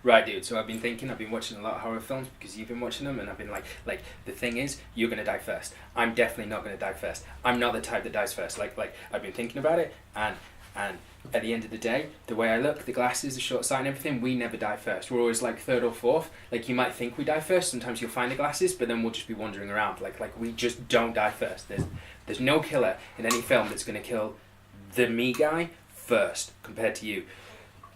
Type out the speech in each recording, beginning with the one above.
Right, dude. So I've been watching a lot of horror films because you've been watching them, and I've been like, the thing is, you're gonna die first. I'm definitely not gonna die first. I'm not the type that dies first. Like I've been thinking about it, and at the end of the day, the way I look, the glasses, the short sight, and everything, we never die first. We're always like third or fourth. Like you might think we die first. Sometimes you'll find the glasses, but then we'll just be wandering around. Like we just don't die first. There's no killer in any film that's gonna kill the me guy first compared to you.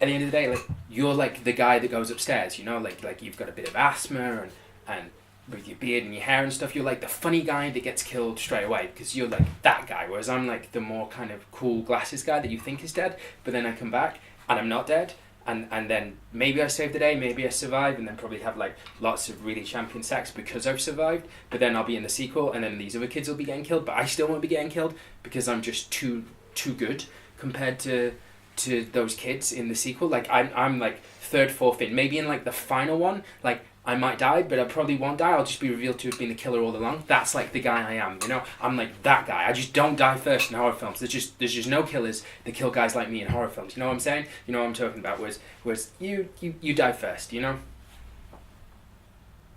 At the end of the day, like you're like the guy that goes upstairs, you know, like you've got a bit of asthma and with your beard and your hair and stuff, you're like the funny guy that gets killed straight away because you're like that guy. Whereas I'm like the more kind of cool glasses guy that you think is dead, but then I come back and I'm not dead, and then maybe I save the day, maybe I survive, and then probably have like lots of really champion sex because I've survived. But then I'll be in the sequel, and then these other kids will be getting killed, but I still won't be getting killed because I'm just too good compared to those kids in the sequel. Like I'm like third, fourth in. Maybe in like the final one, like I might die, but I probably won't die. I'll just be revealed to have been the killer all along. That's like the guy I am, you know? I'm like that guy. I just don't die first in horror films. There's just no killers that kill guys like me in horror films. You know what I'm saying? You know what I'm talking about? Whereas you die first, you know?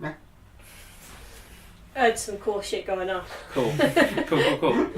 Yeah. I had some cool shit going on. Cool. Cool.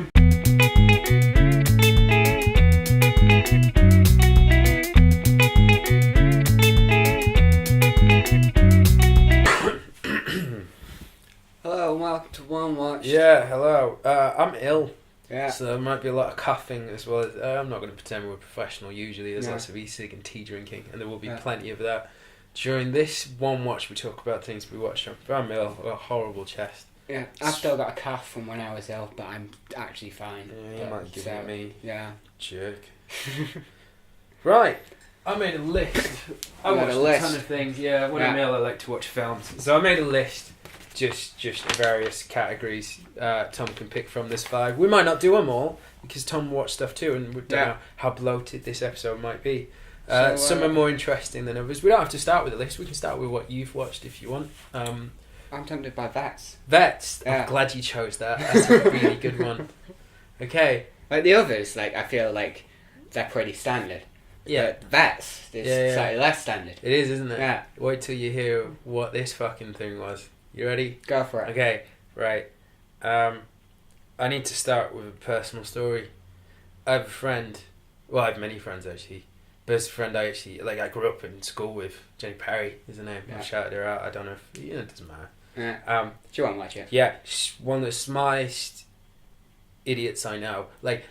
Hello and welcome to One Watch. Yeah, hello. I'm ill, Yeah. so there might be a lot of coughing as well. I'm not going to pretend we're professional usually. There's No. lots of e-cig and tea drinking, and there will be Yeah. plenty of that. During this One Watch, we talk about things we watched. But I'm ill, a horrible chest. Yeah. I've still got a cough from when I was ill, but I'm actually fine. Yeah, you might give it me. Yeah. Jerk. Right. I made a list. I You made watched a a list. ton of things. Yeah, when Yeah. I'm ill, I like to watch films. So I made a list. Just various categories Tom can pick from. This 5. We might not do them all because Tom watched stuff too, and we don't know how bloated this episode might be. Some are more interesting than others. We don't have to start with a list. We can start with what you've watched if you want. I'm tempted by Vets. Vets. Yeah. I'm glad you chose that. That's a really good one. Okay. Like the others, like I feel like they're pretty standard. Yeah. But Vets is slightly less standard. It is, isn't it? Yeah. Wait till you hear what this fucking thing was. You ready? Go for it. Okay, right. I need to start with a personal story. I have a friend. Well, I have many friends actually. But there's a friend I grew up in school with. Jenny Perry is her name. Yeah. I shouted her out. I don't know if it doesn't matter. Yeah. She won't watch it. Yeah, she's one of the smartest idiots I know. Like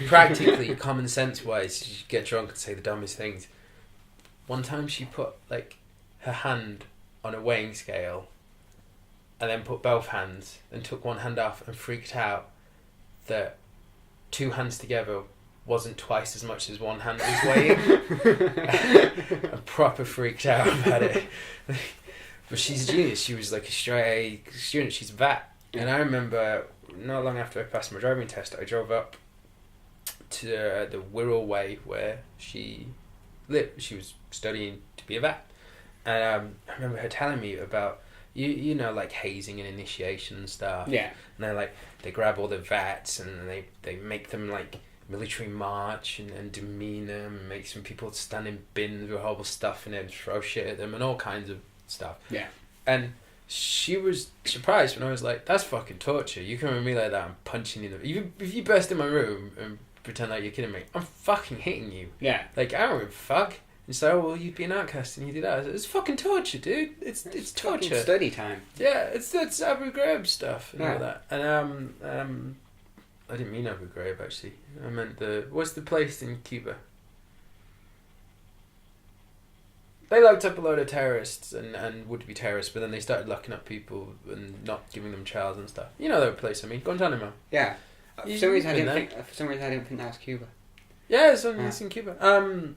practically common sense wise, she get drunk and say the dumbest things. One time she put like her hand on a weighing scale. And then put both hands and took one hand off and freaked out that 2 hands together wasn't twice as much as one hand was weighing. I proper freaked out about it. But she's a genius. She was like a straight A student. She's a vet. And I remember not long after I passed my driving test, I drove up to the Wirral Way where she lived. She was studying to be a vet. And I remember her telling me about you know, like hazing and initiation and stuff. Yeah. And they grab all the vets and they make them like military march and demean them and make some people stand in bins with horrible stuff in it and throw shit at them and all kinds of stuff. Yeah. And she was surprised when I was like, that's fucking torture. You come at me like that, I'm punching you in the... If you burst in my room and pretend like you're kidding me, I'm fucking hitting you. Yeah. Like, I don't give a fuck. And so, well, you'd be an outcast and you do that. It's fucking torture, dude. It's torture. Fucking study time. Yeah, it's Abu Ghraib stuff and Yeah. all that. And I didn't mean Abu Ghraib actually. I meant what's the place in Cuba? They locked up a load of terrorists and would-be terrorists, but then they started locking up people and not giving them trials and stuff. You know that place I mean, Guantanamo. Yeah. For You- some reason, I you've didn't been think that was Cuba. Yeah, it's in Cuba.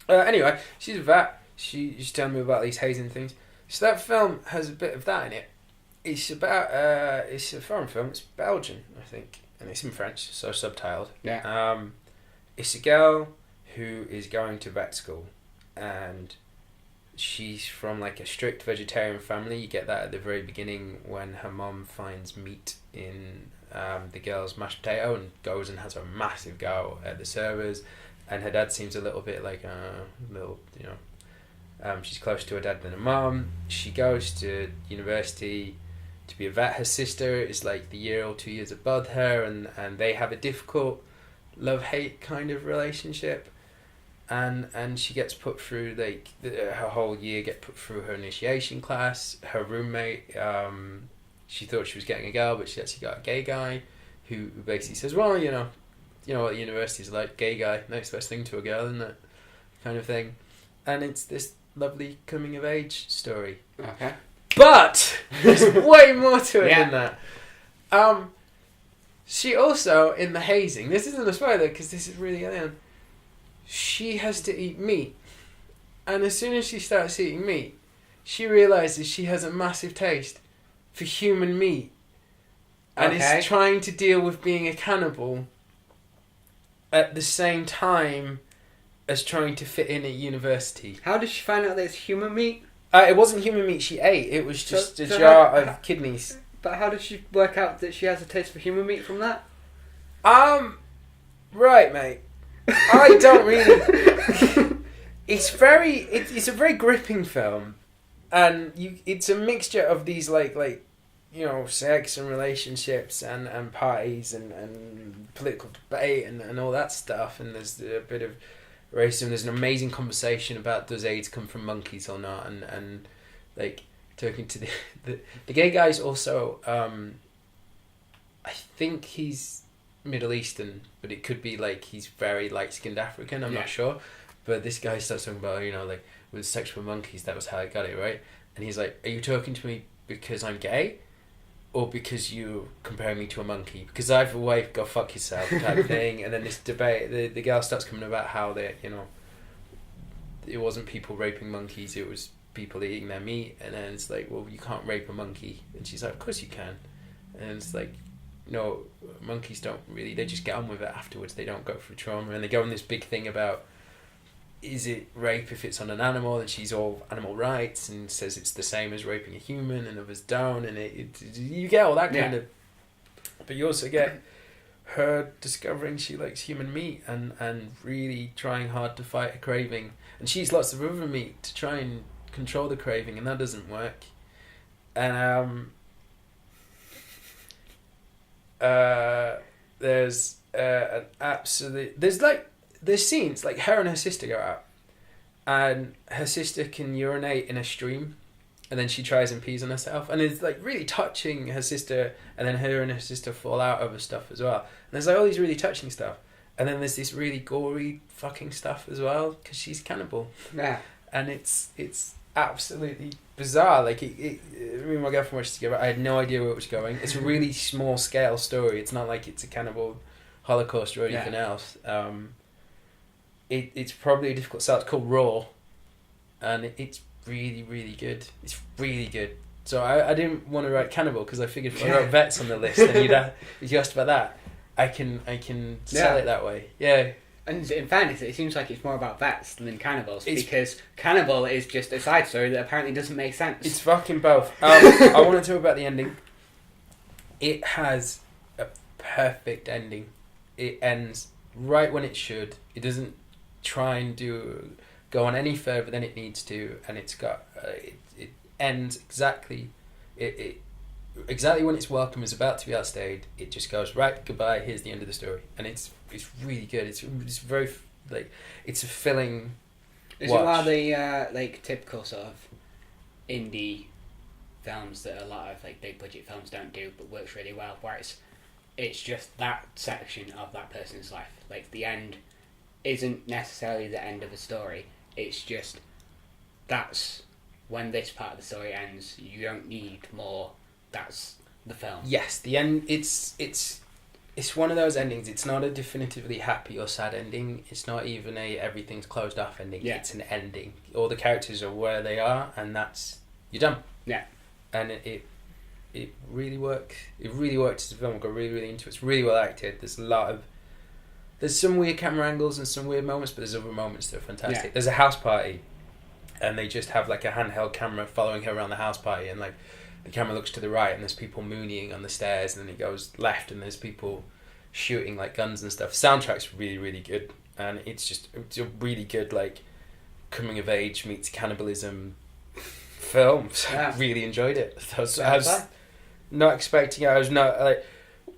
Anyway, she's a vet. She's telling me about these hazing things. So that film has a bit of that in it. It's about it's a foreign film. It's Belgian, I think, and it's in French, so subtitled. Yeah. It's a girl who is going to vet school, and she's from like a strict vegetarian family. You get that at the very beginning when her mom finds meat in the girl's mashed potato and goes and has a massive go at the servers. And her dad seems a little bit like She's closer to her dad than her mum. She goes to university to be a vet. Her sister is like the year or 2 years above her, and they have a difficult love-hate kind of relationship. And she gets put through her whole year get put through her initiation class. Her roommate, she thought she was getting a girl, but she actually got a gay guy who basically says, well, you know what university's like, gay guy, next best thing to a girl, isn't it? Kind of thing. And it's this lovely coming of age story. Okay. But there's way more to it than that. She also, in the hazing, this isn't a spoiler because this is really alien, she has to eat meat. And as soon as she starts eating meat, she realises she has a massive taste for human meat. And is trying to deal with being a cannibal at the same time as trying to fit in at university. How did she find out that it's human meat? It wasn't human meat she ate, it was just a jar of kidneys. But how did she work out that she has a taste for human meat from that? Right, mate. I don't really... It's a very gripping film. And it's a mixture of these, like sex and relationships and parties and political debate and all that stuff. And there's a bit of racism. There's an amazing conversation about does AIDS come from monkeys or not, and like talking to the gay guy's also I think he's Middle Eastern, but it could be like he's very light-skinned African, I'm not sure. But this guy starts talking about, like with sex with monkeys, that was how I got it, right? And he's like, are you talking to me because I'm gay? Or because you comparing me to a monkey? Because either way, go fuck yourself type of thing. And then this debate, the girl starts coming about how they, it wasn't people raping monkeys, it was people eating their meat. And then it's like, well, you can't rape a monkey. And she's like, of course you can. And it's like, no, monkeys don't really, they just get on with it afterwards. They don't go through trauma. And they go on this big thing about, is it rape if it's on an animal? And she's all animal rights and says it's the same as raping a human, and others don't. And you get all that kind of... But you also get her discovering she likes human meat and really trying hard to fight a craving. And she eats lots of other meat to try and control the craving, and that doesn't work. And there's an absolute... There's scenes, like her and her sister go out, and her sister can urinate in a stream, and then she tries and pees on herself, and it's like really touching her sister, and then her and her sister fall out over stuff as well. And there's like all these really touching stuff, and then there's this really gory fucking stuff as well, because she's cannibal. Yeah. And it's absolutely bizarre. Like, me and my girlfriend watched it together, I had no idea where it was going. It's a really small scale story, it's not like it's a cannibal Holocaust or anything else. It's probably a difficult sell. It's called Raw, and it's really, really good. It's really good. So I didn't want to write cannibal because I figured if I wrote vets on the list, and if you asked about that, I can sell it that way. Yeah. And in fairness, it seems like it's more about vets than cannibals, because cannibal is just a side story that apparently doesn't make sense. It's fucking both. I want to talk about the ending. It has a perfect ending. It ends right when it should. It doesn't try and go on any further than it needs to, and it's got it ends exactly exactly when its welcome is about to be outstayed. It just goes right, goodbye, here's the end of the story, and it's really good. It's very it's a filling Is watch. it one of the typical sort of indie films that a lot of big budget films don't do but works really well, where it's just that section of that person's life, the end isn't necessarily the end of a story, it's just that's when this part of the story ends, you don't need more, that's the film. Yes, the end, it's one of those endings. It's not a definitively happy or sad ending, it's not even a everything's closed off ending. It's an ending, all the characters are where they are, and that's, you're done. And it really works. It really works as a film. I got really, really into it. It's really well acted. There's some weird camera angles and some weird moments, but there's other moments that are fantastic. There's a house party, and they just have a handheld camera following her around the house party, and the camera looks to the right, and there's people mooneying on the stairs, and then it goes left, and there's people shooting guns and stuff. Soundtrack's really, really good, and it's a really good coming of age meets cannibalism film. So I really enjoyed it. I was not expecting it. I was not like.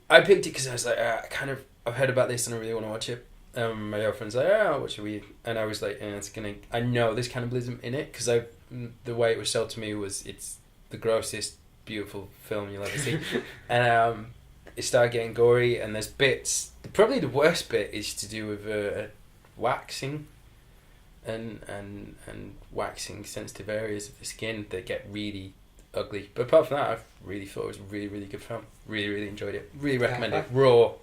I picked it because I was like, I've heard about this and I really want to watch it. My girlfriend's like, oh, what should we? And I was like, I know there's cannibalism in it because the way it was sold to me was it's the grossest, beautiful film you'll ever see, and it started getting gory and there's bits. Probably the worst bit is to do with waxing, and waxing sensitive areas of the skin that get really ugly. But apart from that, I really thought it was a really, really good film. Really, really enjoyed it. Really recommend it. Raw.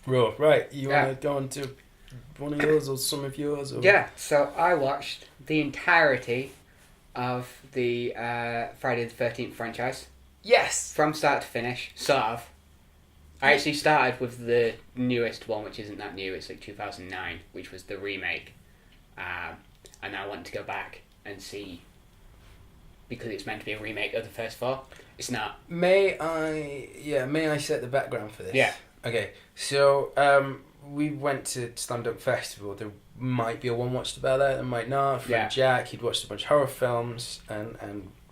Right, you want to go on to one of yours or some of yours? Or? Yeah, so I watched the entirety of the Friday the 13th franchise. Yes! From start to finish, sort of. I actually started with the newest one, which isn't that new, it's like 2009, which was the remake. And I want to go back and see, because it's meant to be a remake of the first four. It's not. May I set the background for this? Yeah. Okay, so we went to Slam Dunk Festival. There might be a one watched about that, there might not. Friend Jack, he'd watched a bunch of horror films, and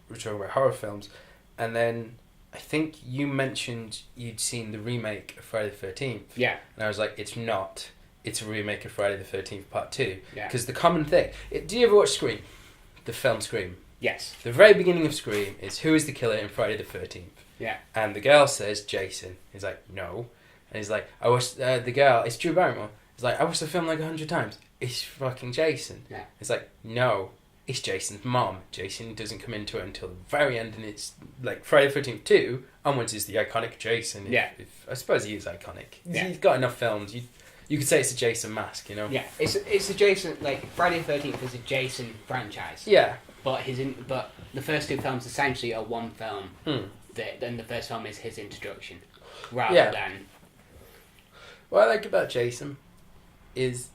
we were talking about horror films. And then I think you mentioned you'd seen the remake of Friday the 13th. Yeah. And I was like, it's not. It's a remake of Friday the 13th Part 2. Yeah. Because the common thing... do you ever watch Scream? The film Scream? Yes. The very beginning of Scream is who is the killer in Friday the 13th? Yeah. And the girl says Jason. He's like, no. And he's like, I watched... the girl... It's Drew Barrymore. He's like, I watched the film like 100 times. It's fucking Jason. Yeah. It's like, no. It's Jason's mom. Jason doesn't come into it until the very end, and it's like Friday the 13th 2 onwards is the iconic Jason. I suppose he is iconic. Yeah. He's got enough films. You could say it's a Jason mask, you know? Yeah, it's a Jason, like, Friday the 13th is a Jason franchise. Yeah. But the first two films essentially are one film. Then the first film is his introduction, rather than... What I like about Jason is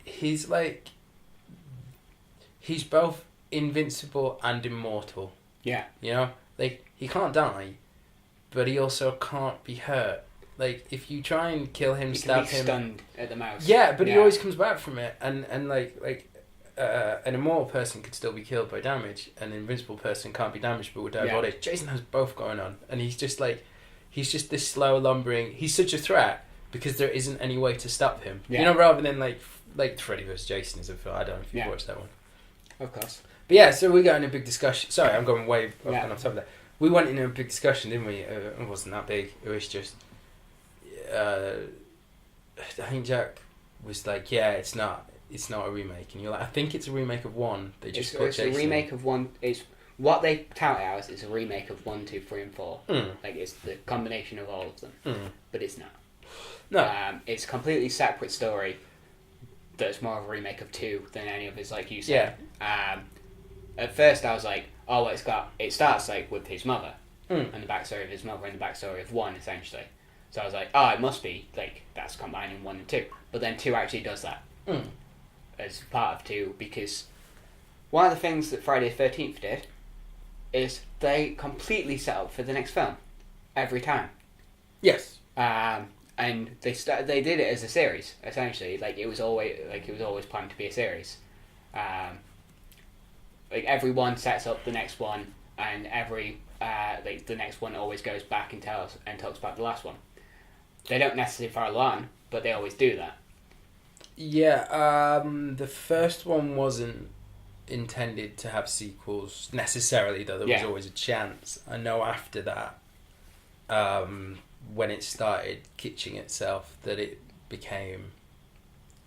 he's like... He's both invincible and immortal. Yeah. You know? Like, he can't die, but he also can't be hurt. Like, if you try and kill him, stab him... stunned at the mouth. Yeah, but he always comes back from it. And an immortal person could still be killed by damage. An invincible person can't be damaged but will die of old age. Jason has both going on. And he's just this slow, lumbering... He's such a threat because there isn't any way to stop him. Yeah. You know, rather than like Freddy vs. Jason is a film. I don't know if you've watched that one. Of course. But yeah, so we got in a big discussion. Sorry, I'm going way up and off top of that. We went in a big discussion, didn't we? It wasn't that big. It was just... I think Jack was like, yeah, it's not a remake. And you're like, I think it's a remake of one. They just it's a remake of one. It's what they tout it as is a remake of 1, 2, 3 and 4. Like, it's the combination of all of them. But it's not. No. It's a completely separate story that's more of a remake of 2 than any of his, like you said. Yeah. At first I was like, oh, it starts like with his mother and the backstory of his mother and the backstory of 1 essentially. So I was like, oh, it must be like that's combining 1 and 2. But then 2 actually does that as part of 2, because one of the things that Friday the 13th did is they completely set up for the next film every time. Yes. And they did it as a series essentially. Like it was always planned to be a series. Like every one sets up the next one, and every the next one always goes back and talks about the last one. They don't necessarily follow on, but they always do that. Yeah, the first one wasn't intended to have sequels necessarily, though there was always a chance. I know after that, when it started kitching itself, that it became...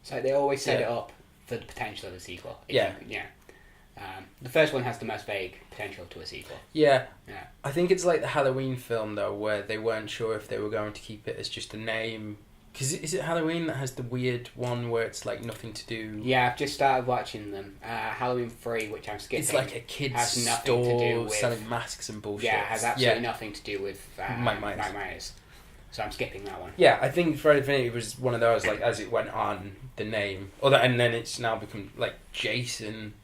So they always set it up for the potential of a sequel. Yeah. The first one has the most vague potential to a sequel. Yeah. I think it's like the Halloween film, though, where they weren't sure if they were going to keep it as just a name. Because is it Halloween that has the weird one where it's like nothing to do? Yeah, I've just started watching them. Halloween 3, which I'm skipping. It's like a kid's has nothing store to do with, selling masks and bullshit. Yeah, it has absolutely nothing to do with Mike Myers. So I'm skipping that one. Yeah, I think Friday the 13th was one of those, like, as it went on, the name. And then it's now become, like, Jason.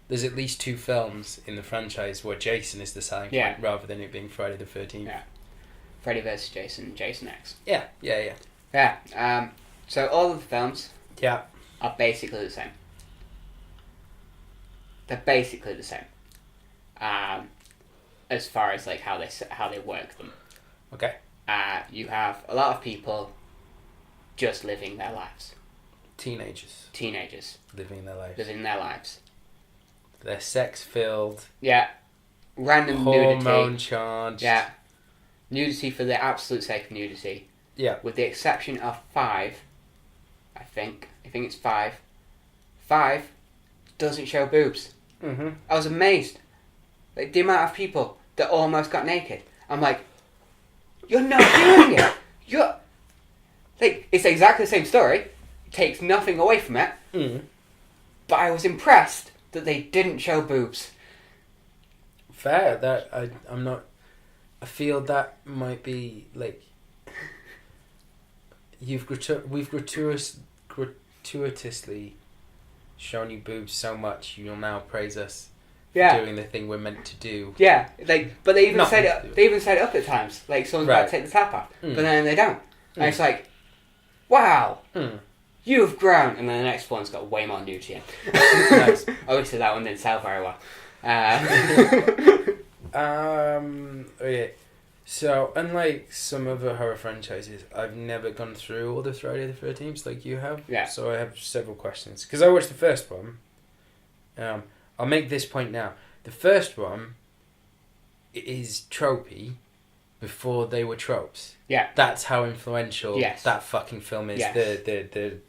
There's at least 2 films in the franchise where Jason is the selling point rather than it being Friday the 13th. Yeah. Freddy vs. Jason, Jason X. Yeah. Yeah, so all of the films are basically the same. they're basically the same. As far as like how they work them. Okay. You have a lot of people just living their lives. Teenagers living their lives. They're sex-filled. Yeah. Random hormone nudity. charged. Yeah. Nudity for the absolute sake of nudity. Yeah. With the exception of 5, I think it's 5. 5 doesn't show boobs. Mm-hmm. I was amazed. Like, the amount of people that almost got naked. I'm like, you're not doing it. You're... Like, it's exactly the same story. It takes nothing away from it. Mm. But I was impressed that they didn't show boobs. Fair. That I'm not... I feel that might be, like... We've gratuitously shown you boobs so much, you'll now praise us for doing the thing we're meant to do. Yeah, like, but they even Not set it meant to up. do it. They even set it up at times. Like, someone's about to take the tap off, but then they don't. And it's like, wow, you've grown. And then the next one's got way more nudity in. Nice. Obviously, that one didn't sell very well. Okay. So, unlike some other horror franchises, I've never gone through all the Friday the 13th like you have. Yeah. So I have several questions. Because I watched the first one. I'll make this point now. The first one is tropey before they were tropes. Yeah. That's how influential Yes. that fucking film is. Yes. The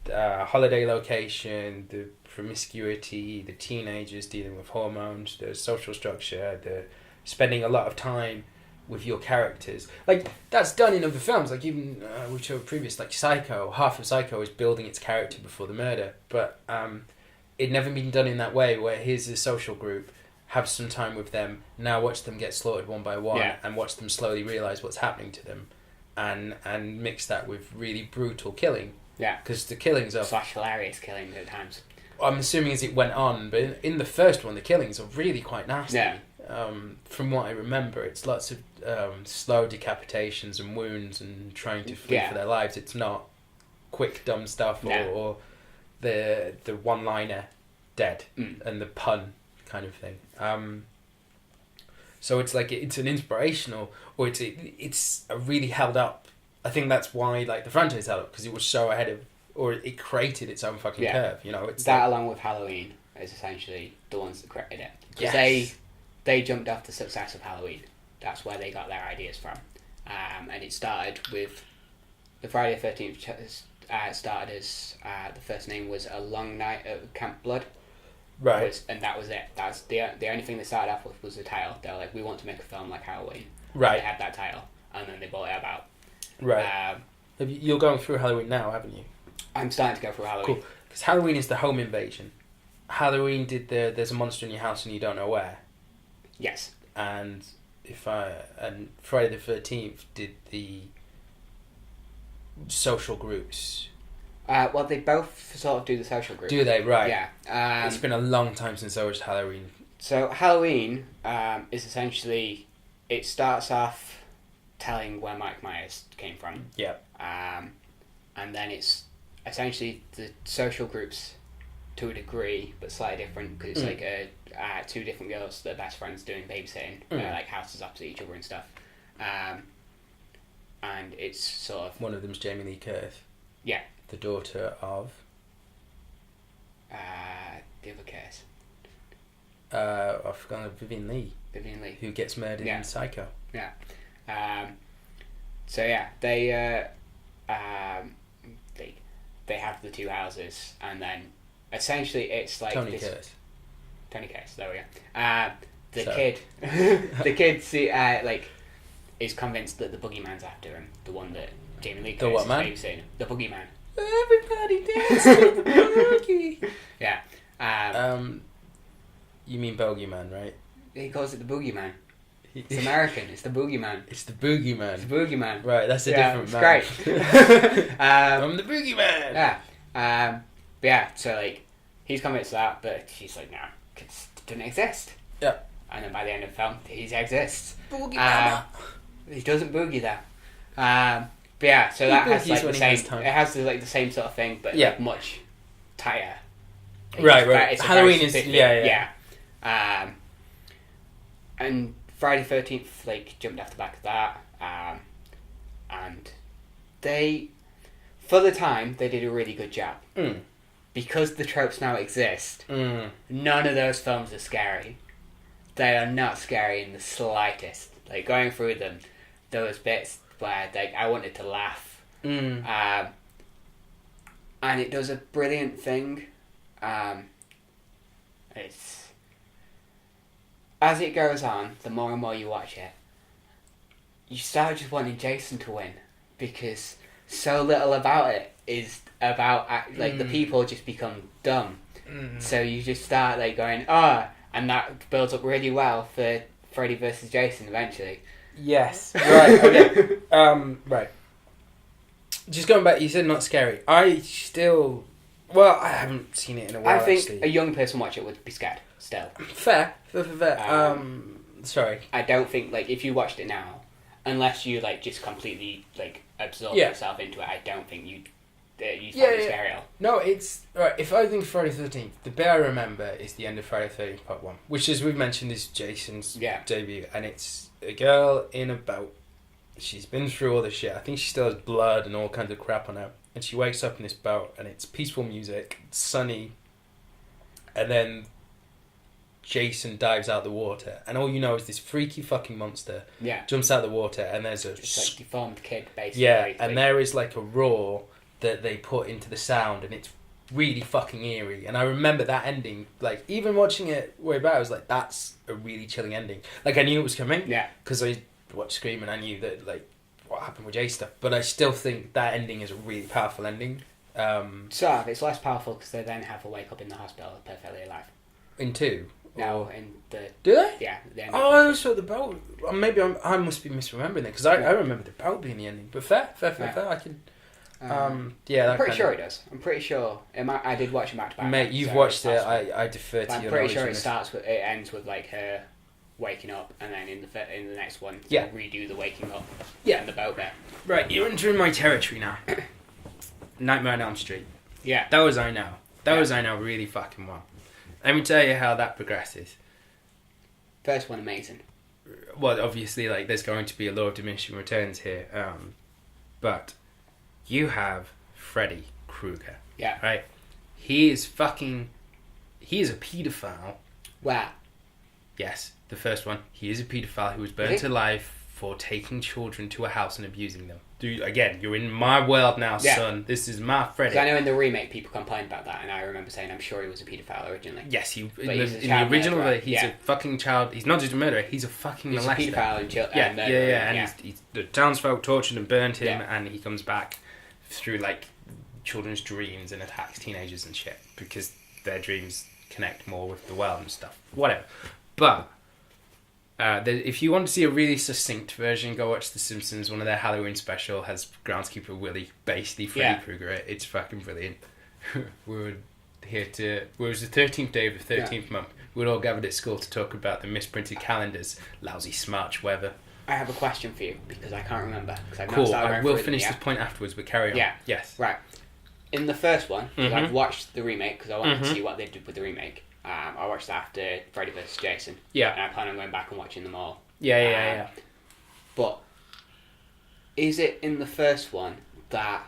holiday location, the promiscuity, the teenagers dealing with hormones, the social structure, the spending a lot of time with your characters. Like, that's done in other films. Like, even we've showed previous, like Psycho. Half of Psycho is building its character before the murder. But it'd never been done in that way, where here's a social group, have some time with them, now watch them get slaughtered one by one, and watch them slowly realise what's happening to them, and mix that with really brutal killing. Yeah. Because the killings are... / hilarious killing at times. I'm assuming as it went on, but in the first one, the killings are really quite nasty. Yeah. From what I remember, it's lots of slow decapitations and wounds and trying to flee for their lives. It's not quick, dumb stuff or the one-liner dead and the pun kind of thing. So it's like it's an inspirational, or it's a really held up. I think that's why like the franchise held up, because it was so ahead of, or it created its own fucking curve. You know, it's that like, along with Halloween is essentially the ones that created it. Because yes. they jumped off the success of Halloween. That's where they got their ideas from. And it started with the Friday the 13th. Started as the first name was A Long Night at Camp Blood. right. And that was it. That's the only thing they started off with was the title. They're like, we want to make a film like Halloween. Right. And they had that title, and then they brought it about. Right. You're going through Halloween now, haven't you? I'm starting to go through Halloween. Cool. Because Halloween is the home invasion. Halloween did there's a monster in your house and you don't know where. Yes. And Friday the 13th did the social groups. Well, they both sort of do the social group. Do they? Right. Yeah. It's been a long time since I watched Halloween. So Halloween is essentially, it starts off telling where Mike Myers came from. Yeah. And then it's essentially the social groups to a degree, but slightly different, because it's like two different girls that are best friends doing babysitting, like houses opposite each other and stuff. And it's sort of... One of them's Jamie Lee Curtis. Yeah. The daughter of... the other case. I've forgotten, Vivian Lee. Vivian Lee. Who gets murdered in Psycho. Yeah. So yeah, they have the two houses, and then essentially it's like Tony Curtis. Tony Curtis. There we go. The kid is convinced that the boogeyman's after him. The one that Jamie Lee Curtis is babysitting. The boogeyman. Everybody dance to the boogie. Yeah. You mean Bogeyman, right? He calls it the boogeyman. It's American. It's the boogeyman. It's the boogeyman. It's the boogeyman. Right, that's a different it's man. Great. I'm the boogeyman. Yeah. But yeah, so like he's convinced of that, but he's like, no, it doesn't exist. Yeah. And then by the end of the film, he exists. Boogeyman. He doesn't boogie there. But yeah, so that has like the same. It has like the same sort of thing, but like, much tighter. Right. It's Halloween is specific, yeah. And Friday 13th like jumped off the back of that, and they, for the time, they did a really good job. Because the tropes now exist. None of those films are scary. They are not scary in the slightest. Like, going through them, there was bits where like I wanted to laugh. And it does a brilliant thing. It's, as it goes on, the more and more you watch it, you start just wanting Jason to win, because so little about it is about like the people just become dumb. So you just start like going, and that builds up really well for Freddy versus Jason eventually. Yes. Right. Okay. Right. Just going back, you said not scary. I haven't seen it in a while. I think actually. a young person watch it would be scared still. Fair. Sorry. I don't think like if you watched it now, unless you like just completely like absorb Yeah. yourself into it, I don't think you'd find it scary at all. No, it's right. If I think Friday 13th, the bit I remember is the end of Friday 13th Part 1, which, as we've mentioned, is Jason's debut, and it's a girl in a boat. She's been through all this shit. I think she still has blood and all kinds of crap on her, and she wakes up in this boat, and it's peaceful music, it's sunny, and then Jason dives out the water, and all you know is this freaky fucking monster jumps out the water, and there's a just like deformed kid basically. Yeah, and there is like a roar that they put into the sound, and it's really fucking eerie. And I remember that ending, like even watching it way back, I was like, that's a really chilling ending. Like I knew it was coming, because I watched Scream and I knew that like what happened with Jay stuff. But I still think that ending is a really powerful ending. It's less powerful because they then have a wake up in the hospital perfectly alive. In 2. No, in the... Do they? Yeah. I always thought the boat... Maybe I must be misremembering it, because I remember the boat being the ending. But fair. I can... I'm pretty sure it does. I'm pretty sure. I did watch it back to back. Mate, you've watched it. I defer to your I'm pretty sure knowledge it ends with like her waking up, and then in the next one, redo the waking up. And the boat bit. Right, you're entering my territory now. Nightmare on Elm Street. Yeah. That was I Know. That was I Know really fucking well. Let me tell you how that progresses. First one, amazing. Well, obviously, like, there's going to be a law of diminishing returns here. But you have Freddy Krueger. Yeah. Right? He is a paedophile. Wow. Yes, the first one. He is a paedophile who was burnt alive for taking children to a house and abusing them. Dude, again, you're in my world now, son. This is my Freddy. Because I know in the remake people complained about that, and I remember saying I'm sure he was a paedophile originally. Yes, in the original, he's a fucking child. He's not just a murderer, he's a fucking molester. He's a paedophile and murderer. And the townsfolk tortured and burned him, and he comes back through, like, children's dreams and attacks teenagers and shit, because their dreams connect more with the world and stuff. Whatever. But... if you want to see a really succinct version, go watch The Simpsons. One of their Halloween special has groundskeeper Willie basically Freddy Krueger. It's fucking brilliant. It was the 13th day of the 13th month. We were all gathered at school to talk about the misprinted calendars, lousy smarch weather. I have a question for you, because I can't remember. Cool, I will finish this point afterwards, but carry on. Yeah. Yes. Right. In the first one, I've watched the remake, because I wanted to see what they did with the remake. I watched that after Freddy vs. Jason. Yeah. And I plan on going back and watching them all. Yeah. But is it in the first one that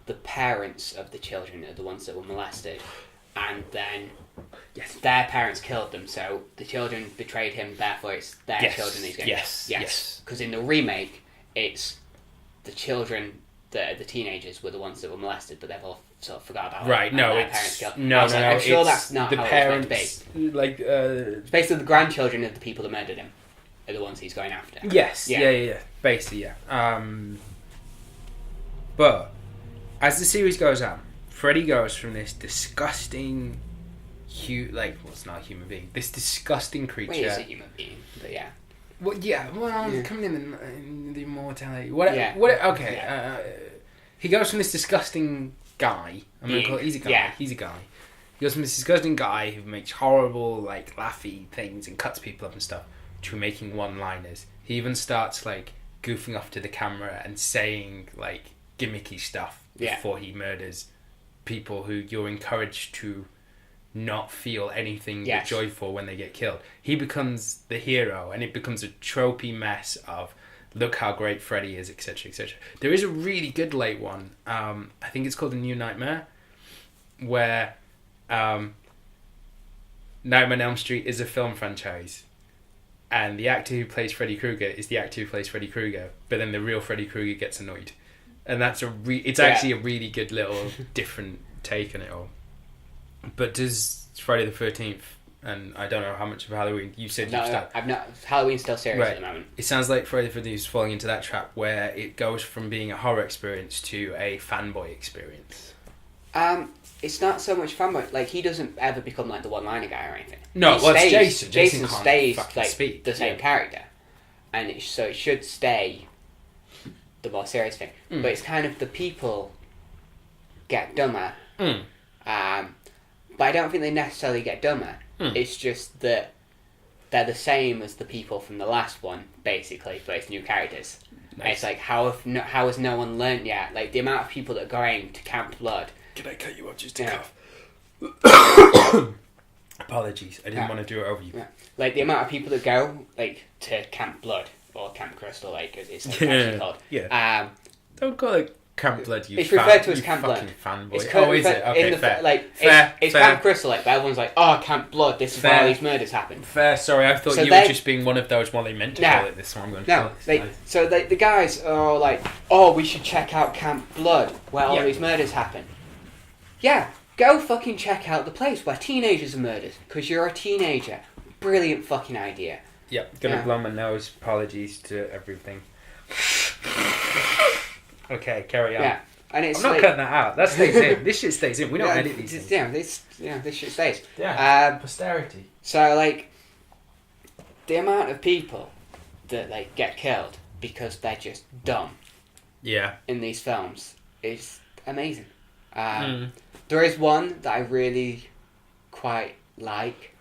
the parents of the children are the ones that were molested, and then their parents killed them, so the children betrayed him, therefore it's their children he's going to kill? Yes. Because in the remake, it's the children, the teenagers were the ones that were molested, but they've all sort of forgot about it. Right, no, it's... I'm sure that's not the how parents, it's meant to be. like... It's basically the grandchildren of the people that murdered him are the ones he's going after. Yes, yeah. Basically, yeah. But, as the series goes on, Freddy goes from this disgusting... it's not a human being. This disgusting creature... Well, he's a human being, but yeah. Coming in the immortality... he goes from this disgusting guy... I'm going to call it... He's a guy. Yeah. He's a guy. He goes from this disgusting guy who makes horrible, like, laughy things and cuts people up and stuff, to making one-liners. He even starts, like, goofing off to the camera and saying, like, gimmicky stuff before he murders people who you're encouraged to not feel anything Yes. but joyful when they get killed. He becomes the hero, and it becomes a tropey mess of look how great Freddy is, etc., etc. There is a really good late one. I think it's called A New Nightmare, where Nightmare on Elm Street is a film franchise, and the actor who plays Freddy Krueger is the actor who plays Freddy Krueger, but then the real Freddy Krueger gets annoyed, and that's it's actually a really good little different take on it all. But does Friday the 13th, and I don't know how much of Halloween you said you've started. I've not. Halloween's still serious at the moment. It sounds like Friday the 13th is falling into that trap where it goes from being a horror experience to a fanboy experience. It's not so much fun, but like he doesn't ever become like the one-liner guy or anything. No, He well, it's stays- Jason. Jason can't stays fucking like speak. the same character, and so it should stay the more serious thing. But it's kind of the people get dumber. But I don't think they necessarily get dumber. It's just that they're the same as the people from the last one, basically, but it's new characters. Nice. And it's like how has no one learnt yet? Like the amount of people that are going to Camp Blood. Can I cut you off just to cough? Apologies, I didn't want to do it over you. Yeah. Like the amount of people that go like to Camp Blood or Camp Crystal, like it's actually called. Yeah. Don't call it Camp Blood. You it's referred to as you Camp Blood. fucking fanboy. It's Is it? Okay, in the, fair. Like Fair, it's fair. Camp Crystal. Like everyone's like, oh, Camp Blood. This is where Fair. all these murders happen. Fair. Sorry, I thought So you they- were just being one of those. Well, they meant to No. call it this, so I'm going to call No, it this. they, Nice. so the guys are all like, oh, we should check out Camp Blood where all Yeah. these murders happen. Yeah, go fucking check out the place where teenagers are murdered because you're a teenager. Brilliant fucking idea. Yep, gonna Yeah. blow my nose. Apologies to everything. Okay, carry on. Yeah, and it's I'm not like, cutting that out. That stays in. This shit stays in. We don't edit these things. This shit stays. Yeah. Posterity. So like, the amount of people that like get killed because they're just dumb Yeah. in these films is amazing. There is one that I really quite like.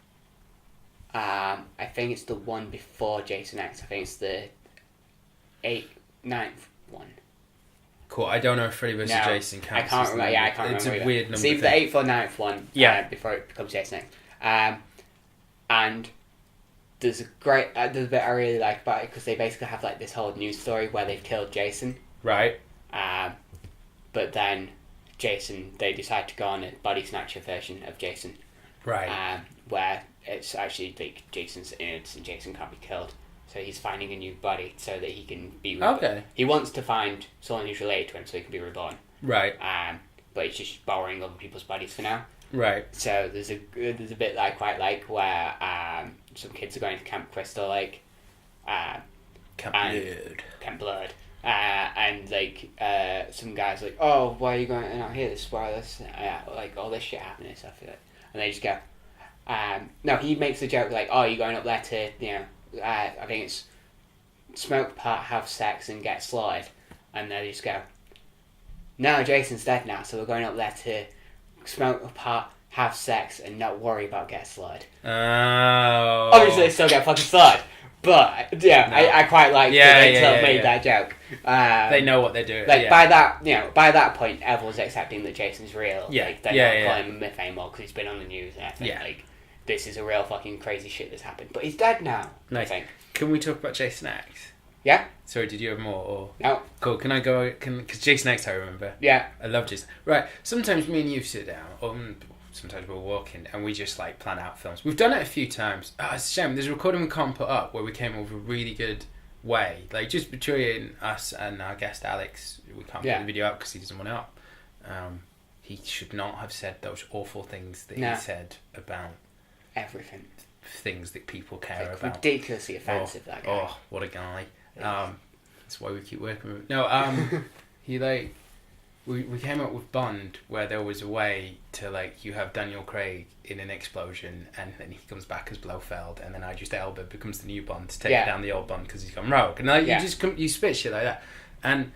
I think it's the one before Jason X. I think it's the 9th one. Cool. I don't know if Freddy vs. No, Jason counts. I can't as remember. the Yeah, I number. can't It's remember. a weird number. It's either the thing. 8th or 9th one. Yeah. Before it becomes Jason X. And there's a there's a bit I really like about it because they basically have like this whole news story where they've killed Jason. Right. But then they decide to go on a body snatcher version of Jason. Right. Where it's actually like Jason's innocent. Jason can't be killed. So he's finding a new body so that he can be reborn. Okay. He wants to find someone who's related to him so he can be reborn. Right. But he's just borrowing other people's bodies for now. Right. So there's a bit that I quite like where some kids are going to Camp Crystal Lake. Camp Blood. And like some guys like, oh, why are you going out here? This is where this like all this shit happened and stuff like that. And they just go, no, he makes a joke like, oh, you're going up there to I think it's smoke pot, have sex, and get slaughtered. And they just go, no, Jason's dead now, so we're going up there to smoke a pot, have sex, and not worry about getting slaughtered. Oh. Obviously, they still get fucking slaughtered. But yeah, No. I quite like that they sort of made that joke. They know what they're doing. Like by that point, everyone's accepting that Jason's real. Yeah. Like, they're not calling him a myth anymore because he's been on the news and everything. Yeah. Like this is a real fucking crazy shit that's happened. But he's dead now. Nice. I think. Can we talk about Jason X? Yeah. Sorry, did you have more? Or No. cool. Can I go? Because Jason X, I remember. Yeah. I love Jason. Right. Sometimes me and you sit down, or sometimes we're walking, and we just like plan out films. We've done it a few times. Oh, it's a shame. There's a recording we can't put up where we came up with a really good way, like just between us and our guest Alex. We can't put the video up because he doesn't want it up. He should not have said those awful things that he said about everything. Things that people care like about. Ridiculously offensive. That guy. Oh, what a guy. That's why we keep working with him. No, he like we came up with Bond where there was a way to like you have Daniel Craig in an explosion and then he comes back as Blofeld and then Idris Elba becomes the new Bond to take down the old Bond because he's gone rogue and like you spit shit like that. And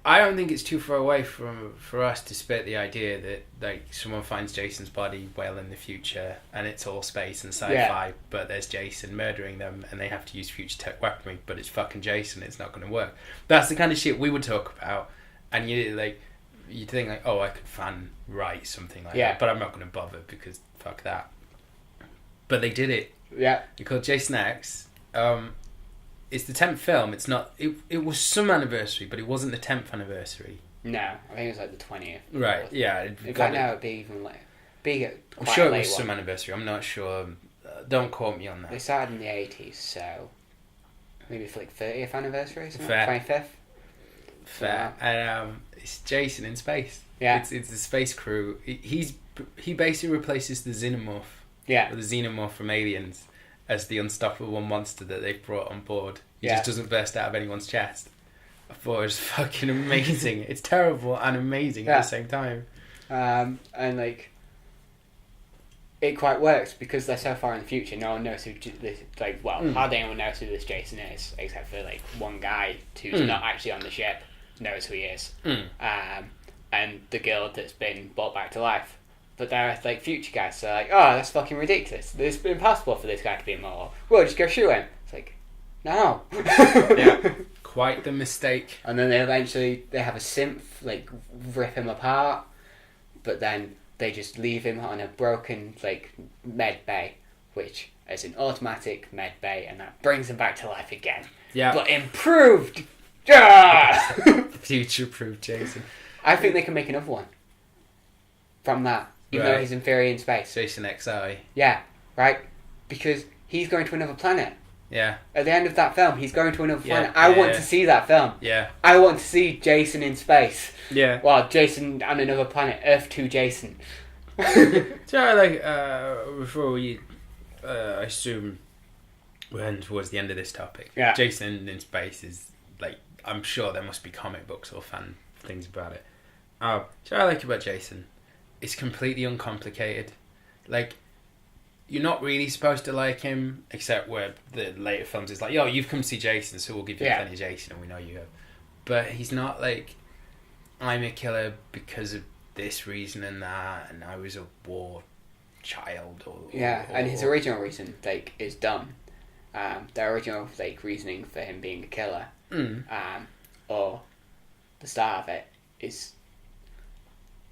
I don't think it's too far away for us to spit the idea that like someone finds Jason's body well in the future and it's all space and sci-fi, but there's Jason murdering them and they have to use future tech weaponry, but it's fucking Jason. It's not going to work. That's the kind of shit we would talk about, and you'd think like, oh, I could fan write something like that, but I'm not going to bother because fuck that. But they did it. Yeah. It's called Jason X. It's the 10th film. It's not. It was some anniversary, but it wasn't the 10th anniversary. No, I think it was like the 20th. Right. Yeah. In fact, now it'd be even like I'm sure it was some anniversary. I'm not sure. Don't quote me on that. They started in the 80s, so maybe for like 30th anniversary or something. Fair. 25th. Fair. And it's Jason in space. Yeah. It's the space crew. He basically replaces the xenomorph. Yeah. Or the xenomorph from Aliens as the unstoppable monster that they've brought on board. He Yeah. just doesn't burst out of anyone's chest. I thought it was fucking amazing. It's terrible and amazing at the same time. And like, it quite works because they're so far in the future. No one knows who hardly anyone knows who this Jason is, except for like one guy who's not actually on the ship knows who he is. And the girl that's been brought back to life. But they're like future guys, so like, oh, that's fucking ridiculous. It's impossible for this guy to be immortal. We'll just go shoot him. It's like, no. Yeah. Quite the mistake. And then they have a synth like rip him apart, but then they just leave him on a broken like med bay, which is an automatic med bay, and that brings him back to life again. Yeah. But improved. Yeah. Future-proof Jason. I think they can make another one from that, even though he's inferior in space. Jason XI. Yeah, right. Because he's going to another planet. Yeah. At the end of that film, he's going to another planet. Yeah, I want to see that film. Yeah. I want to see Jason in space. Yeah. Well, Jason on another planet, Earth 2 Jason. So, like, before we, I assume, we're heading towards the end of this topic. Yeah. Jason in space is, like, I'm sure there must be comic books or fan things about it. So I like about Jason, it's completely uncomplicated. Like, you're not really supposed to like him, except where the later films is like, yo, you've come to see Jason, so we'll give you plenty of Jason, and we know you have. But he's not like, I'm a killer because of this reason and that, and I was a war child. And his original reason, like, is dumb. Their original, like, reasoning for him being a killer, or the start of it, is...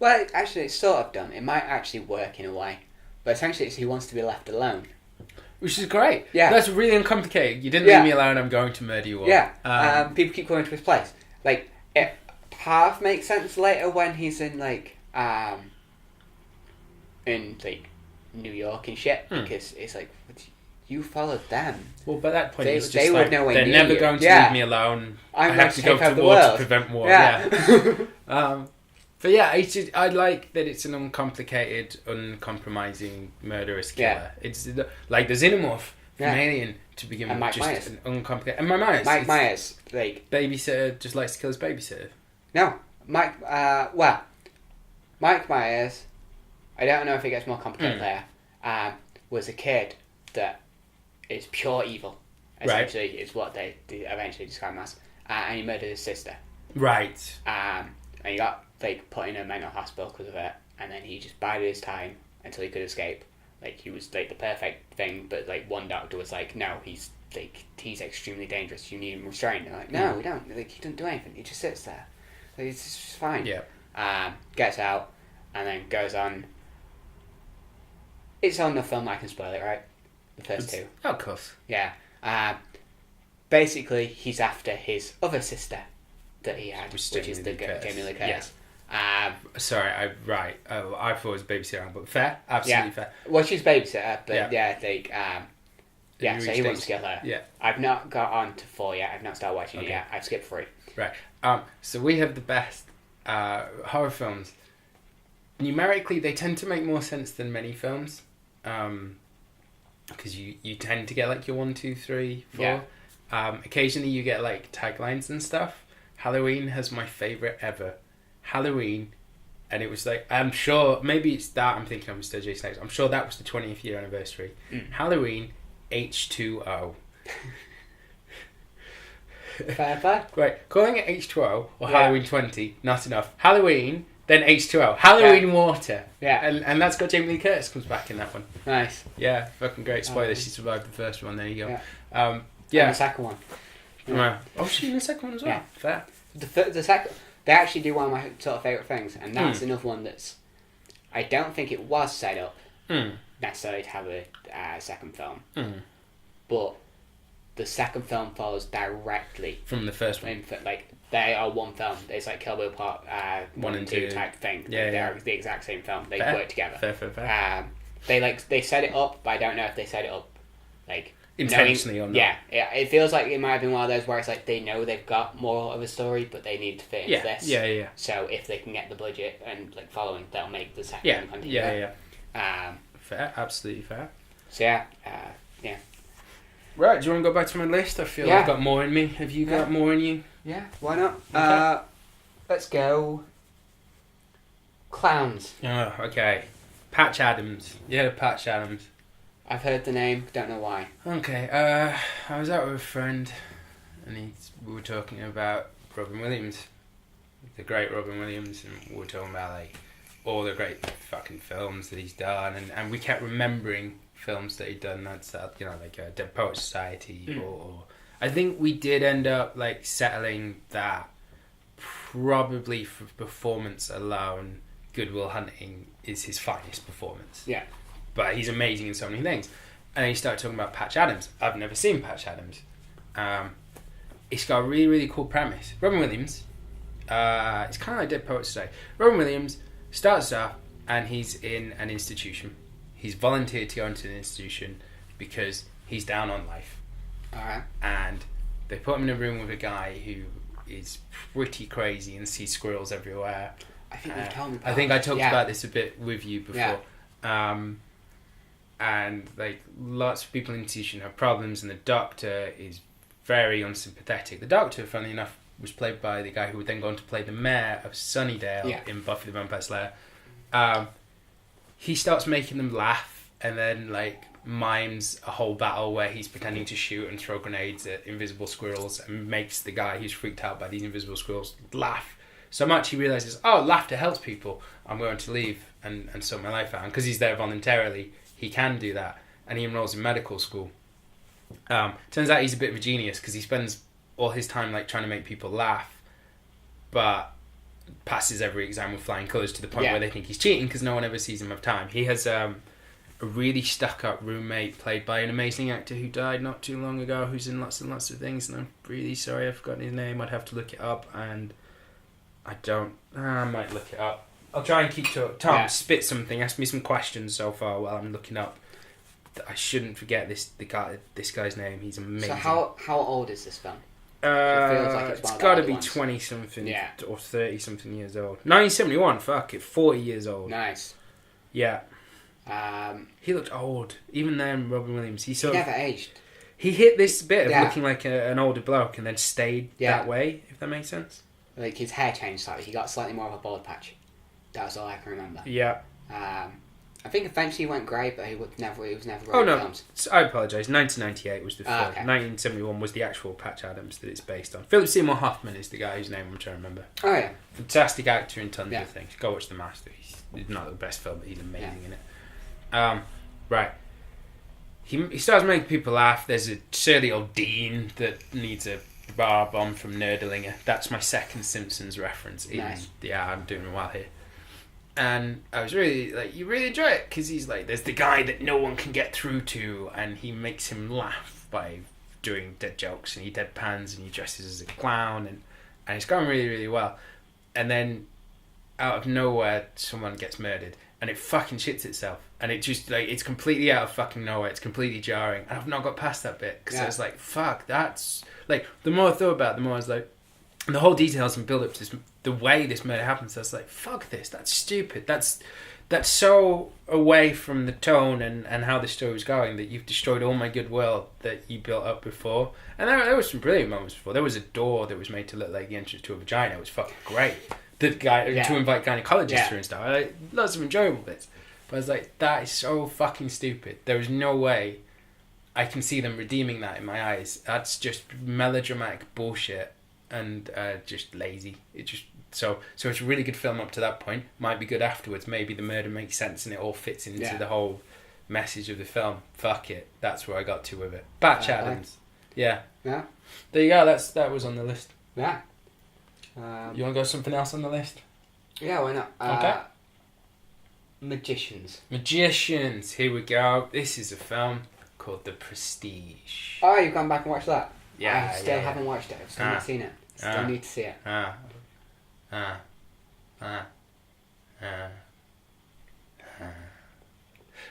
Well, actually, it's sort of dumb. It might actually work in a way. But essentially, it's he wants to be left alone. Which is great. Yeah. That's really uncomplicated. You didn't leave me alone, I'm going to murder you all. Yeah. People keep going to his place. Like, it half makes sense later when he's in, like, New York and shit. Because it's like, you followed them. Well, by that point, they, it's just they like, would know they're never you. going to leave me alone. I have to go to war to prevent war. Yeah. But yeah, I like that it's an uncomplicated, uncompromising, murderous killer. Yeah. It's like the xenomorph from Alien to begin with. Mike just Myers. an uncomplicated. And Mike Myers, like... Babysitter just likes to kill his babysitter. No. Mike Myers, I don't know if it gets more complicated there, was a kid that is pure evil. Essentially, is what they eventually describe him as. And he murdered his sister. Right. And he got like put in a mental hospital because of it, and then he just bided his time until he could escape. Like, he was like the perfect thing, but like one doctor was like, no, he's extremely dangerous, you need him restrained. And like, no, we don't. Like, he doesn't do anything, he just sits there. Like, it's just fine. Yeah. Gets out and then goes on. It's on the film, I can spoil it, right? The first two. Oh, of course. Yeah. Basically, he's after his other sister that he had, which is the Jamie Lee Curtis. Sorry, I thought it was babysitter, but fair, absolutely fair. Well, she's babysitter, but so he wants to kill her. Yeah. I've not got on to 4 yet. I've not started watching it yet. I've skipped 3. Right. So we have the best horror films. Numerically, they tend to make more sense than many films, because you tend to get like your 1, 2, 3, 4. Yeah. Occasionally, you get like taglines and stuff. Halloween has my favorite ever. Halloween, and it was like, I'm sure, maybe it's that I'm thinking of Mr. Jason X. I'm sure that was the 20th year anniversary. Halloween, H2O. Fair. Right, calling it H2O or Halloween 20, not enough. Halloween, then H2O. Halloween water. Yeah. And that's got Jamie Lee Curtis comes back in that one. Nice. Yeah, fucking great. Spoiler, she survived the first one, there you go. And the second one. Yeah. Oh, she's in the second one as well. Yeah. Fair. The second... They actually do one of my sort of favourite things, and that's another one that's... I don't think it was set up, necessarily to have a second film. But The second film follows directly from the first one. Like, they are one film. It's like Kill Bill Part 1 and 2 type thing. Yeah, They're the exact same film. They work together. Fair. They set it up, but I don't know if they set it up like intentionally or not. Yeah, it feels like it might have been one of those where it's like they know they've got more of a story, but they need to fit into this. Yeah. So if they can get the budget and like following, they'll make the second one continue. Yeah. Fair, absolutely fair. So yeah. Right, do you want to go back to my list? I feel I've got more in me. Have you got more in you? Yeah, why not? Okay. Let's go. Clowns. Oh, okay. Patch Adams. Yeah, Patch Adams. I've heard the name, don't know why. Okay, I was out with a friend and we were talking about Robin Williams. The great Robin Williams, and we were talking about like all the great fucking films that he's done, and we kept remembering films that he'd done. That's like Dead Poets Society, or I think we did end up like settling that probably for performance alone, Good Will Hunting is his finest performance. Yeah, but he's amazing in so many things. And then he started talking about Patch Adams. I've never seen Patch Adams. It's got a really, really cool premise. Robin Williams, it's kind of like Dead Poets Society. Robin Williams starts off and he's in an institution. He's volunteered to go into an institution because he's down on life. Alright. And they put him in a room with a guy who is pretty crazy and sees squirrels everywhere. I think you've told me about I think I talked about this a bit with you before. Yeah. And like lots of people in the institution have problems, and the doctor is very unsympathetic. The doctor, funnily enough, was played by the guy who would then go on to play the mayor of Sunnydale in Buffy the Vampire Slayer. He starts making them laugh, and then like mimes a whole battle where he's pretending to shoot and throw grenades at invisible squirrels, and makes the guy who's freaked out by these invisible squirrels laugh so much he realizes, laughter helps people. I'm going to leave and sort my life out. And because he's there voluntarily, he can do that, and he enrolls in medical school. Turns out he's a bit of a genius because he spends all his time like trying to make people laugh, but passes every exam with flying colours to the point where they think he's cheating because no one ever sees him have time. He has a really stuck-up roommate played by an amazing actor who died not too long ago, who's in lots and lots of things, and I'm really sorry I've forgotten his name. I'd have to look it up, and I don't. I might look it up. I'll try and keep to it. Tom, spit something. Ask me some questions so far while I'm looking up. I shouldn't forget this guy's name. He's amazing. So how old is this film? It's got to be 20-something or 30-something years old. 1971, fuck it, 40 years old. Nice. Yeah. He looked old. Even then, Robin Williams, he never aged. He hit this bit of looking like an older bloke and then stayed that way, if that makes sense. Like, his hair changed slightly. He got slightly more of a bald patch. That was all I can remember. Yeah. I think eventually he went grey, but he was never films. I apologise. 1998 was the film. Okay. 1971 was the actual Patch Adams that it's based on. Philip Seymour Hoffman is the guy whose name I'm trying to remember. Oh yeah. Fantastic actor in tons of things. Go watch The Master. He's not the best film, but he's amazing in it. Right. He starts making people laugh. There's a surly old dean that needs a bar bomb from Nerdlinger. That's my second Simpsons reference. Nice. Yeah, I'm doing well here. And I was really like, you really enjoy it because he's like, there's the guy that no one can get through to, and he makes him laugh by doing dead jokes, and he deadpans, and he dresses as a clown, and it's going really, really well. And then out of nowhere, someone gets murdered, and it fucking shits itself, and it just like, it's completely out of fucking nowhere. It's completely jarring, and I've not got past that bit because I was like, fuck, that's like, the more I thought about it, the more I was like, and the whole details and build up to this, the way this murder happens, I was like, fuck this, that's stupid. That's so away from the tone and how the story was going that you've destroyed all my goodwill that you built up before. And there was some brilliant moments before. There was a door that was made to look like the entrance to a vagina. It was fucking great. The guy to invite gynecologists through and stuff. Like, lots of enjoyable bits. But I was like, that is so fucking stupid. There is no way I can see them redeeming that in my eyes. That's just melodramatic bullshit. And just lazy. So it's a really good film up to that point. Might be good afterwards. Maybe the murder makes sense and it all fits into the whole message of the film. Fuck it. That's where I got to with it. Patch Adams. Yeah. Yeah. There you go. That was on the list. Yeah. You want to go something else on the list? Yeah, why not? Okay. Magicians. Magicians. Here we go. This is a film called The Prestige. Oh, you've gone back and watched that? Yeah, I still yeah. haven't watched it. I've still not seen it. Still need to see it.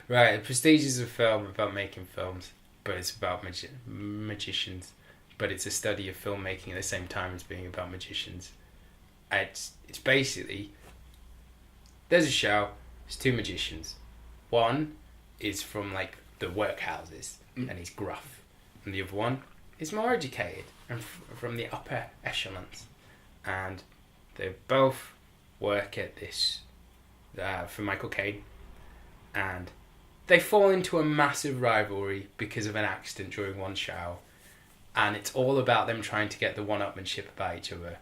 Right, The Prestige is a film about making films, but it's about magicians. But it's a study of filmmaking at the same time as being about magicians. It's basically, there's a show, there's two magicians. One is from like the workhouses and he's gruff, and the other one is more educated and from the upper echelons, and they both work at this for Michael Caine, and they fall into a massive rivalry because of an accident during one show, and it's all about them trying to get the one-upmanship about each other.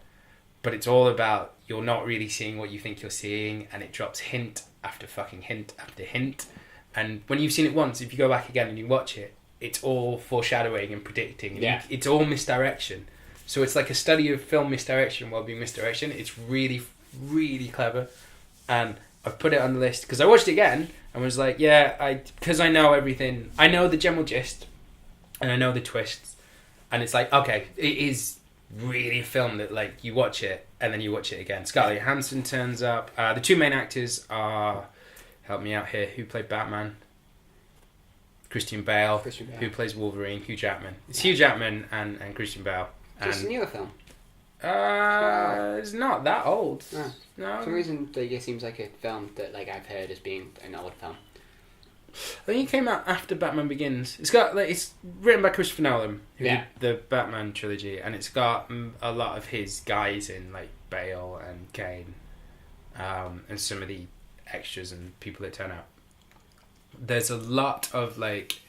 But it's all about you're not really seeing what you think you're seeing, and it drops hint after fucking hint after hint. And when you've seen it once, if you go back again and you watch it, it's all foreshadowing and predicting. Yeah. It's all misdirection. So it's like a study of film misdirection while being misdirection. It's really, really clever. And I've put it on the list because I watched it again and was like, because I know everything. I know the general gist and I know the twists. And it's like, okay, it is really a film that like you watch it and then you watch it again. Scarlett Johansson turns up. The two main actors are, help me out here, who played Batman? Christian Bale, who plays Wolverine. Hugh Jackman. It's Hugh Jackman and Christian Bale. It's a newer film. It's not that old. No. For some reason, it seems like a film that like I've heard as being an old film. I think it came out after Batman Begins. It's written by Christopher Nolan, who did the Batman trilogy, and it's got a lot of his guys in, like Bale and Kane, and some of the extras and people that turn out. There's a lot of like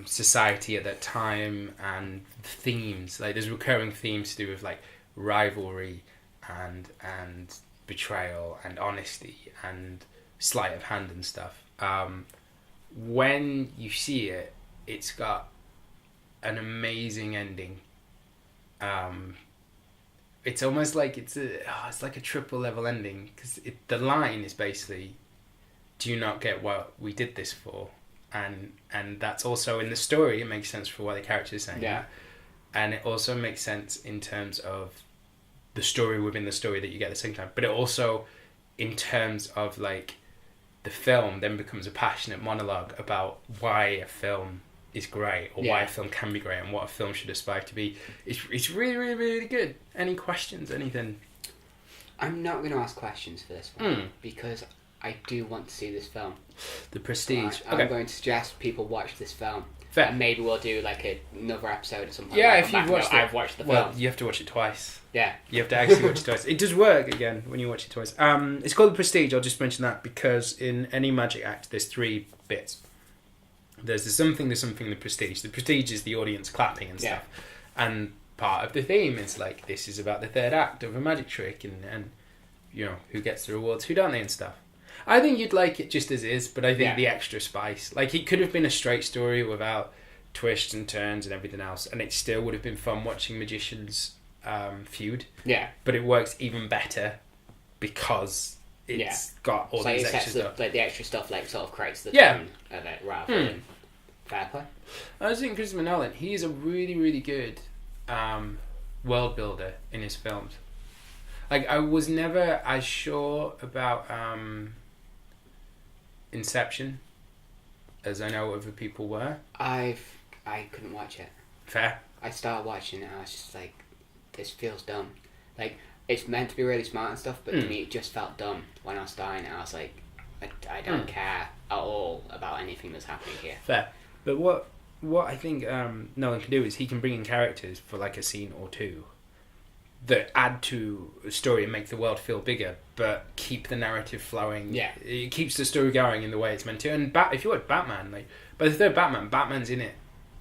society at that time and themes. Like there's recurring themes to do with like rivalry and betrayal and honesty and sleight of hand and stuff. When you see it, it's got an amazing ending. It's almost like it's like a triple level ending because the line is basically, "Do you not get what we did this for?" And that's also in the story. It makes sense for what the character is saying. Yeah, and it also makes sense in terms of the story within the story that you get at the same time. But it also, in terms of like the film, then becomes a passionate monologue about why a film is great or why a film can be great and what a film should aspire to be. It's really, really, really good. Any questions? Anything? I'm not going to ask questions for this one because I do want to see this film. The Prestige. So I'm going to suggest people watch this film. Fair. And maybe we'll do like another episode or something. Yeah, like if you've watched it. I've watched the film. Well, you have to watch it twice. Yeah. You have to actually watch it twice. It does work again when you watch it twice. It's called The Prestige. I'll just mention that because in any magic act, there's 3 bits. There's the something, the prestige. The prestige is the audience clapping and stuff. Yeah. And part of the theme is like, this is about the third act of a magic trick and you know, who gets the rewards, who don't they and stuff. I think you'd like it just as is, but I think the extra spice. Like, it could have been a straight story without twists and turns and everything else, and it still would have been fun watching magicians feud. Yeah. But it works even better because it's got all these extra stuff. Like the extra stuff, like sort of creates the tone of it rather than fair play. I was thinking Christopher Nolan. He's a really, really good world builder in his films. Like, I was never as sure about Inception as I know other people were. I couldn't watch it. Fair. I started watching it and I was just like, this feels dumb. Like, it's meant to be really smart and stuff, but to me it just felt dumb when I was starting it. I was like, I don't care at all about anything that's happening here. Fair. But what I think Nolan can do is he can bring in characters for like a scene or two that add to a story and make the world feel bigger, but keep the narrative flowing. Yeah. It keeps the story going in the way it's meant to. And if you watch Batman, like, by the third Batman's in it.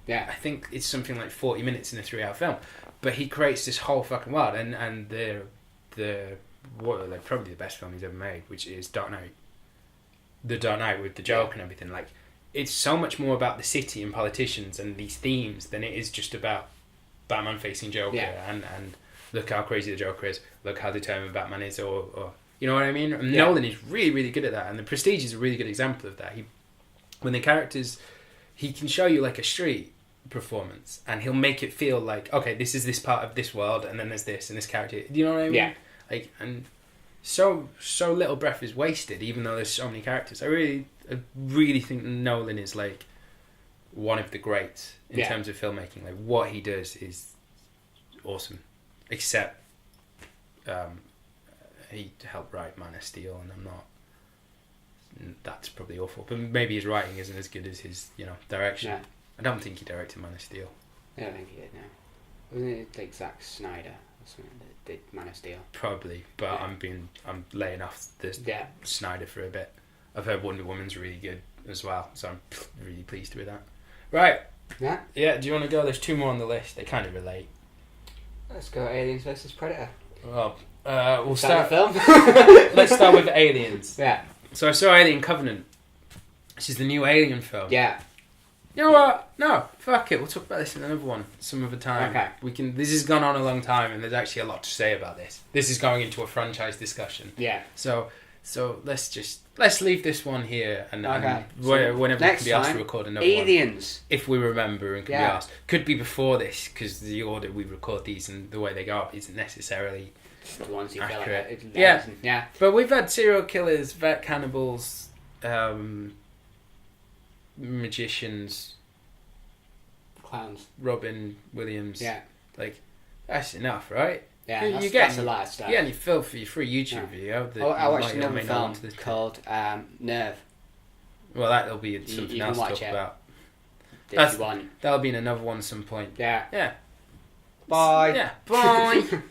Yeah. I think it's something like 40 minutes in a 3-hour film. But he creates this whole fucking world, and they're probably the best film he's ever made, which is Dark Knight. The Dark Knight with the Joker and everything. Like, it's so much more about the city and politicians and these themes than it is just about Batman facing Joker and look how crazy the Joker is, look how determined Batman is, or You know what I mean? And Yeah. Nolan is really, really good at that, and The Prestige is a really good example of that. When the characters, he can show you like a street performance, and he'll make it feel like, okay, this is this part of this world, and then there's this and this character. Do you know what I mean? Yeah. Like, and so little breath is wasted, even though there's so many characters. I really think Nolan is like one of the greats in Yeah. terms of filmmaking. Like, what he does is awesome, except he helped write Man of Steel, and I'm not. That's probably awful, but maybe his writing isn't as good as his, direction. Yeah. I don't think he directed Man of Steel. I don't think he did. No, wasn't it like Zack Snyder or something that did Man of Steel? Probably, but Yeah. I'm laying off the Yeah. Snyder for a bit. I've heard Wonder Woman's really good as well, so I'm really pleased with that. Right. Yeah. Yeah, do you want to go? There's 2 more on the list. They kind of relate. Let's go Aliens versus Predator. Well, we'll Start start. the film. Let's start with Aliens. Yeah. So I saw Alien Covenant. This is the new Alien film. Yeah. You know what? No, fuck it. We'll talk about this in another one, some other time. Okay. We can. This has gone on a long time, and there's actually a lot to say about this. This is going into a franchise discussion. Yeah. So let's leave this one here, and Okay. whenever we next can be asked time, to record another one, Aliens. if we remember and can be Yeah. asked, could be before this because the order we record these and the way they go up isn't necessarily. The ones you feel like Accurate. it- Yeah. Yeah. But we've had serial killers, vet cannibals, magicians, Clowns. Robin Williams. Yeah. Like, that's enough, right? Yeah. You That's, get- that's a lot of stuff. Yeah, and you feel for your free YouTube Yeah. video. That I you watched might or another may not film want to- called Nerve. Well, that'll be You something can else to watch talk it. about. If That's- you want. That'll be in another one at some point. Yeah. Yeah. Bye. Yeah. Bye.